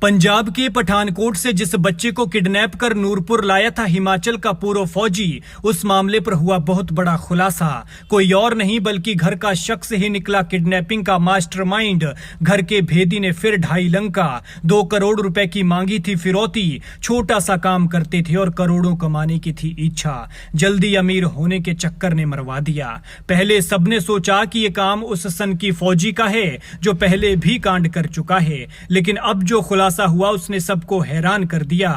पंजाब के पठानकोट से जिस बच्चे को किडनैप कर नूरपुर लाया था हिमाचल का पूर्व फौजी, उस मामले पर हुआ बहुत बड़ा खुलासा। कोई और नहीं बल्कि घर का शख्स ही निकला किडनैपिंग का मास्टरमाइंड। घर के भेदी ने फिर 2.5 लंका 2 करोड़ रुपए की मांगी थी फिरौती। छोटा सा काम करते थे और करोड़ों कमाने की थी इच्छा। जल्दी अमीर होने के चक्कर ने मरवा दिया। पहले सबने सोचा कि ये काम उस सन की फौजी का है जो पहले भी कांड कर चुका है, लेकिन अब जो खुलासा हुआ उसने सबको हैरान कर दिया।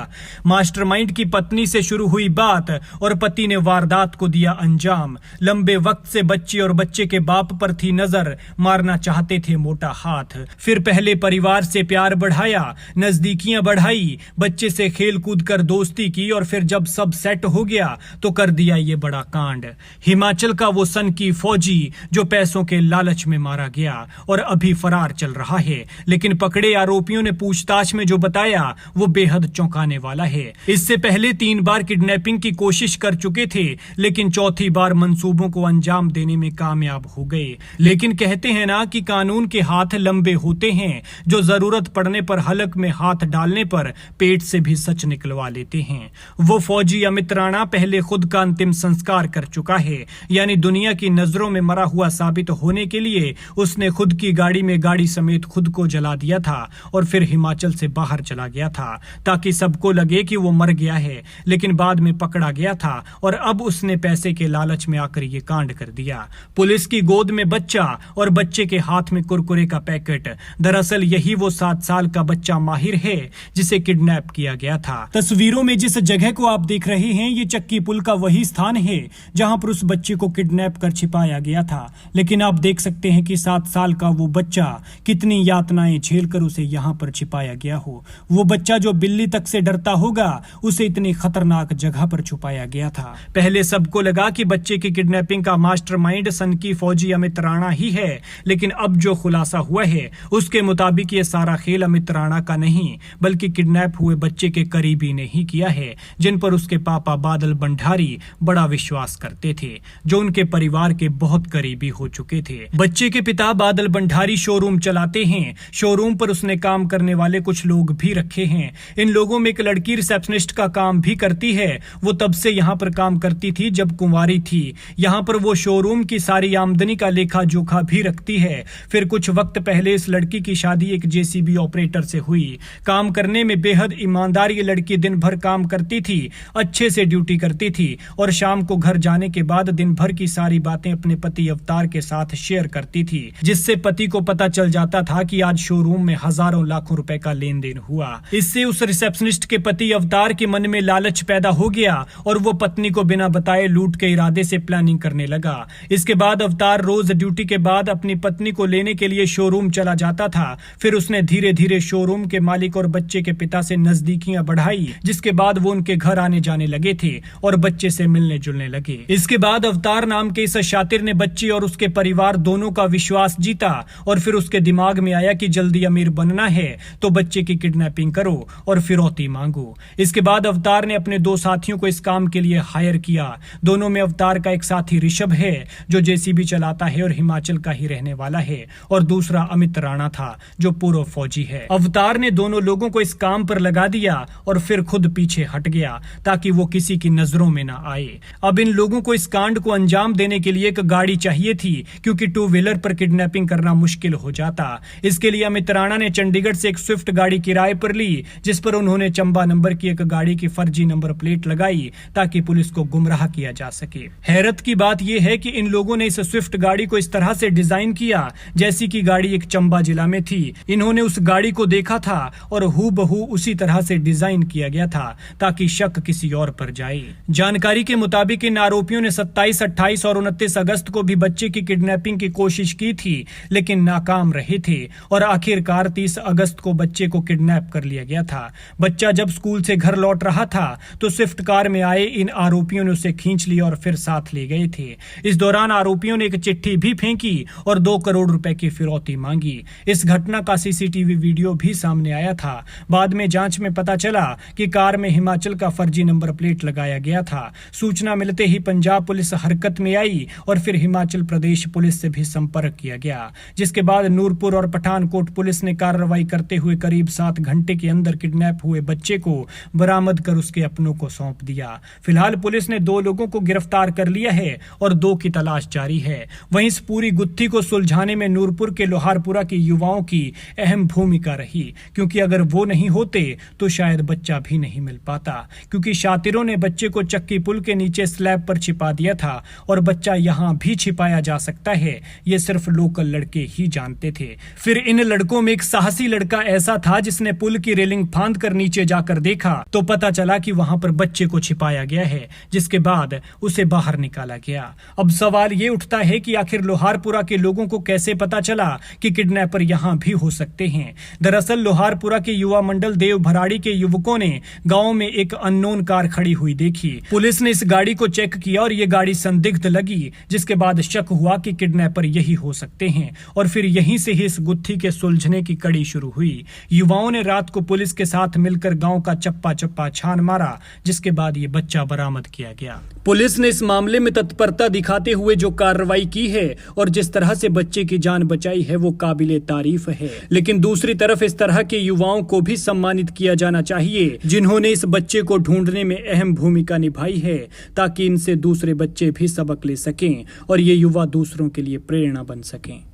मास्टरमाइंड की पत्नी से शुरू हुई बात और पति ने वारदात को दिया अंजाम। लंबे वक्त से बच्चे और बच्चे के बाप पर थी नजर, मारना चाहते थे मोटा हाथ। फिर पहले परिवार से प्यार बढ़ाया, नजदीकियां बढ़ाई, बच्चे से खेल कूद कर दोस्ती की और फिर जब सब सेट हो गया तो कर दिया ये बड़ा कांड। हिमाचल का वो सन की फौजी जो पैसों के लालच में मारा गया और अभी फरार चल रहा है, लेकिन पकड़े आरोपियों ने पूछताछ में जो बताया वो बेहद चौंकाने वाला है। इससे पहले 3 बार किडनैपिंग की कोशिश कर चुके थे, लेकिन चौथी बार मंसूबों को अंजाम देने में कामयाब हो गए। लेकिन कहते हैं ना कि कानून के हाथ लंबे होते हैं, जो जरूरत पड़ने पर हलक में हाथ डालने पर पेट से भी सच निकलवा लेते हैं। वो फौजी अमित राणा पहले खुद का अंतिम संस्कार कर चुका है, यानी दुनिया की नजरों में मरा हुआ साबित होने के लिए उसने खुद की गाड़ी में गाड़ी समेत खुद को जला दिया था और फिर हिमाचल से बाहर चला गया था ताकि सबको लगे कि वो मर गया है, लेकिन बाद में पकड़ा गया था और अब उसने पैसे के लालच में आकर ये कांड कर दिया। पुलिस की गोद में बच्चा और बच्चे के हाथ में कुरकुरे का पैकेट। दरअसल यही वो 7 साल का बच्चा माहिर है जिसे किडनैप किया गया था। तस्वीरों में जिस जगह को आप देख रहे हैं ये चक्की पुल का वही स्थान है जहां पर उस बच्चे को किडनैप कर छिपाया गया था। लेकिन आप देख सकते हैं कि 7 साल का वो बच्चा कितनी यातनाएं झेलकर उसे यहाँ पर छिपाया गया हो। वो बच्चा जो बिल्ली तक से डरता होगा उसे इतनी खतरनाक जगह पर छुपाया गया था। पहले सबको लगा कि बच्चे की किडनैपिंग का मास्टरमाइंड सन की फौजी अमित राणा ही है, लेकिन अब जो खुलासा हुआ है उसके मुताबिक ये सारा खेल अमित राणा का नहीं बल्कि किडनैप हुए बच्चे के करीबी ने ही किया है, जिन पर उसके पापा बादल भंडारी बड़ा विश्वास करते थे, जो उनके परिवार के बहुत करीबी हो चुके थे। बच्चे के पिता बादल भंडारी शोरूम चलाते हैं। शोरूम पर उसने काम करने वाले कुछ लोग भी रखे हैं। इन लोगों में एक लड़की रिसेप्शनिस्ट का काम भी करती है। वो तब से यहाँ पर काम करती थी जब कुंवारी थी। यहाँ पर वो शोरूम की सारी आमदनी का लेखा जोखा भी रखती है। फिर कुछ वक्त पहले इस लड़की की शादी एक जेसीबी ऑपरेटर से हुई। काम करने में बेहद ईमानदार ये लड़की दिन भर काम करती थी, अच्छे से ड्यूटी करती थी और शाम को घर जाने के बाद दिन भर की सारी बातें अपने पति अवतार के साथ शेयर करती थी, जिससे पति को पता चल जाता था कि आज शोरूम में हजारों लाखों रुपए का लेन देन हुआ। इससे उस रिसेप्शनिस्ट के पति अवतार के मन में लालच पैदा हो गया और वो पत्नी को बिना बताए लूट के इरादे से प्लानिंग करने लगा। इसके बाद अवतार रोज ड्यूटी के बाद अपनी पत्नी को लेने के लिए शोरूम चला जाता था। फिर उसने धीरे धीरे शोरूम के मालिक और बच्चे के पिता से नजदीकियां बढ़ाई, जिसके बाद वो उनके घर आने जाने लगे थे और बच्चे से मिलने जुलने लगे। इसके बाद अवतार नाम के इस शातिर ने बच्चे और उसके परिवार दोनों का विश्वास जीता और फिर उसके दिमाग में आया कि जल्दी अमीर बनना है तो बच्चे की किडनैपिंग करो और फिरौती मांगो। इसके बाद अवतार ने अपने 2 साथियों को इस काम के लिए हायर किया। दोनों में अवतार का एक साथी ऋषभ है जो जेसीबी चलाता है और हिमाचल का ही रहने वाला है, और दूसरा अमित राणा था जो पूर्व फौजी है। अवतार ने दोनों लोगों को इस काम पर लगा दिया और फिर खुद पीछे हट गया ताकि वो किसी की नजरों में ना आए। अब इन लोगों को इस कांड को अंजाम देने के लिए एक गाड़ी चाहिए थी, क्योंकि 2 व्हीलर पर किडनैपिंग करना मुश्किल हो जाता। इसके लिए अमित राणा ने चंडीगढ़ से एक स्विफ्ट गाड़ी किराए पर ली, जिस पर उन्होंने चंबा नंबर की एक गाड़ी की फर्जी नंबर प्लेट लगाई ताकि पुलिस को गुमराह किया जा सके। हैरत की बात यह है कि इन लोगों ने इस स्विफ्ट गाड़ी को इस तरह से डिजाइन किया जैसी कि गाड़ी एक चंबा जिला में थी। इन्होंने उस गाड़ी को देखा था और हूबहू उसी तरह से डिजाइन किया गया था ताकि शक किसी और पर जाए। जानकारी के मुताबिक इन आरोपियों ने 27, 28 और 29 अगस्त को भी बच्चे की किडनैपिंग की कोशिश की थी, लेकिन नाकाम रहे थे और आखिरकार 30 अगस्त को बच्चे को किडनैप कर लिया गया था। बच्चा जब स्कूल से घर लौट रहा था तो स्विफ्ट कार में आए इन आरोपियों ने उसे खींच लिया और फिर साथ ले गए थे। इस दौरान आरोपियों ने एक चिट्ठी भी फेंकी और 2 करोड़ रुपए की फिरौती मांगी। इस घटना का सीसीटीवी वीडियो भी सामने आया था। बाद में जांच में पता चला कि कार में हिमाचल का फर्जी नंबर प्लेट लगाया गया था। सूचना मिलते ही पंजाब पुलिस हरकत में आई और फिर हिमाचल प्रदेश पुलिस से भी संपर्क किया गया, जिसके बाद नूरपुर और पठानकोट पुलिस ने कार्रवाई करते हुए करीब 7 घंटे के अंदर किडनैप हुए बच्चे को बरामद कर उसके अपनों को सौंप दिया। फिलहाल पुलिस ने 2 लोगों को गिरफ्तार कर लिया है और 2 की तलाश जारी है। वहीं इस पूरी गुत्थी को सुलझाने में नूरपुर के लोहारपुरा के युवाओं की अहम भूमिका रही, क्योंकि अगर वो नहीं होते तो शायद बच्चा भी नहीं मिल पाता, क्योंकि शातिरों ने बच्चे को चक्की पुल के नीचे स्लैब पर छिपा दिया था और बच्चा यहाँ भी छिपाया जा सकता है ये सिर्फ लोकल लड़के ही जानते थे। फिर इन लड़कों में एक साहसी लड़का ऐसा था जिसने पुल की रेलिंग फांद कर नीचे जाकर देखा तो पता चला कि वहां पर बच्चे को छिपाया गया है, जिसके बाद उसे बाहर निकाला गया। अब सवाल ये उठता है कि आखिर लोहारपुरा के लोगों को कैसे पता चला कि किडनैपर यहाँ भी हो सकते हैं। दरअसल लोहारपुरा के युवा मंडल देव भराड़ी के युवकों ने गांव में एक अननोन कार खड़ी हुई देखी। पुलिस ने इस गाड़ी को चेक किया और ये गाड़ी संदिग्ध लगी, जिसके बाद शक हुआ कि किडनैपर यही हो सकते हैं और फिर यहीं से ही इस गुत्थी के सुलझने की कड़ी शुरू हुई। युवाओं ने रात को पुलिस के साथ मिलकर गांव का चप्पा चप्पा छान मारा, जिसके बाद ये बच्चा बरामद किया गया। पुलिस ने इस मामले में तत्परता दिखाते हुए जो कार्रवाई की है और जिस तरह से बच्चे की जान बचाई है वो काबिले तारीफ है। लेकिन दूसरी तरफ इस तरह के युवाओं को भी सम्मानित किया जाना चाहिए जिन्होंने इस बच्चे को ढूंढने में अहम भूमिका निभाई है, ताकि इनसे दूसरे बच्चे भी सबक ले सकें और ये युवा दूसरों के लिए प्रेरणा बन सकें।